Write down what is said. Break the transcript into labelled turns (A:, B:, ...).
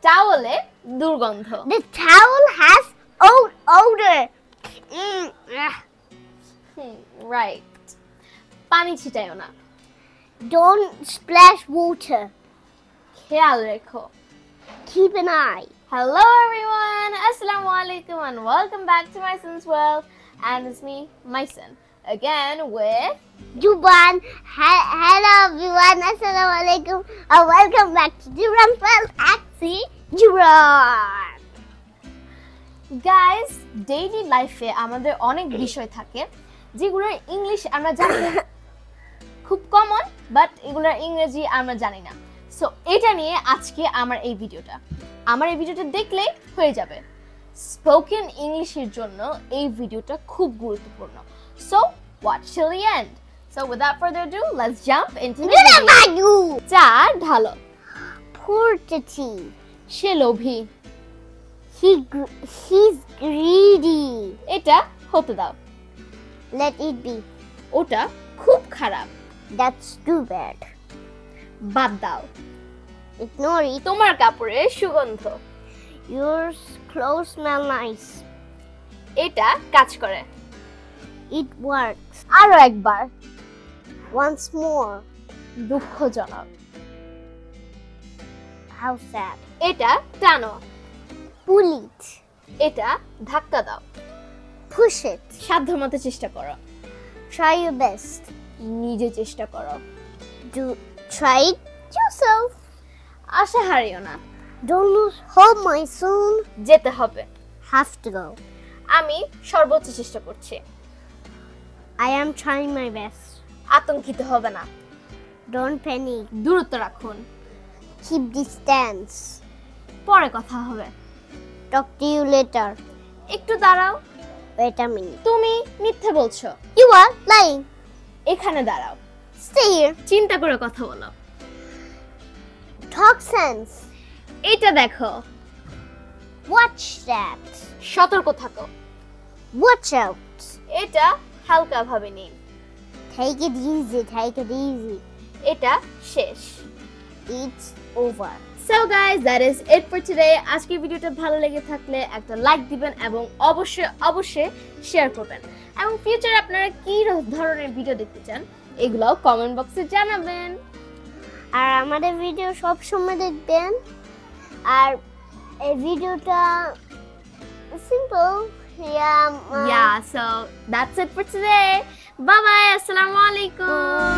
A: টাওয়েলে দুর্গন্ধ।
B: The towel has odor.
A: Right. পানি ছিটায়ও না।
B: Don't splash water.
A: খেয়াল রেখো।
B: Keep an eye.
A: Hello everyone, Assalamu alaikum and welcome back to Maisuns World, and it's me, Maisun, again with
B: Jubran. Hello everyone. Assalamu alaikum and welcome back to Jubran's World. Axi Jubran.
A: Guys, daily life এ আমাদের অনেক বিষয় থাকে যেগুলোর English আমরা জানি না, খুব common, but এগুলোর ইংরেজি আমরা জানি না। সো এটা নিয়ে আজকে আমার এই ভিডিওটা দেখলেই হয়ে যাবে। স্পোকেন ইংলিশের জন্য এই ভিডিওটা খুব গুরুত্বপূর্ণ। So watch till the end. So without further ado, let's jump into the video. চা ঢালো।
B: Portati.
A: সে লোভী।
B: He's greedy.
A: এটা হতে দাও।
B: Let it be.
A: ওটা খুব খারাপ।
B: That's too bad.
A: বাদ দাও।
B: Ignore it.
A: তোমার কাপড়ের সুগন্ধ।
B: Your clothes smell nice.
A: এটা কাজ করে।
B: It works.
A: আরো একবার।
B: Once more.
A: দুঃখজনক।
B: How sad.
A: এটা টানো।
B: Pull it.
A: এটা ধাক্কা দাও।
B: Push it.
A: সাধ্যমতো চেষ্টা করো।
B: Try your best.
A: নিজে চেষ্টা করো।
B: Try it yourself.
A: আশা হারিও না।
B: Don't lose hope, my son.
A: যেতে হবে।
B: Have to go.
A: আমি সর্বোচ্চ চেষ্টা করছি।
B: I am trying my best.
A: আতঙ্কিত হবে না।
B: Don't panic.
A: দূরত্ব রাখুন।
B: Keep distance.
A: পরে কথা হবে।
B: Talk to you later.
A: একটু দাঁড়াও।
B: Wait a minute.
A: তুমি মিথ্যে বলছো।
B: You are lying.
A: এখানে দাঁড়াও।
B: Stay here.
A: চিন্তা করে কথা বলো।
B: Talk sense.
A: এটা দেখো।
B: Watch that.
A: সতর্ক থাকো।
B: Watch out.
A: এটা হালকা ভাবে নিন।
B: Take it easy. Take it easy.
A: এটা শেষ।
B: It's over.
A: So guys, that is it for today. আজকের ভিডিওটা ভালো লেগে থাকলে একটা লাইক দিবেন এবং অবশ্যই শেয়ার করবেন। এবং ফিউচারে আপনারা কি ধরনের ভিডিও দেখতে চান এগুলো কমেন্ট বক্সে জানাবেন।
B: আর আমাদের ভিডিও সব সময় দেখবেন। আর এই ভিডিওটা simple.
A: Yeah, so that's it for today. Bye bye. Assalamu alaikum.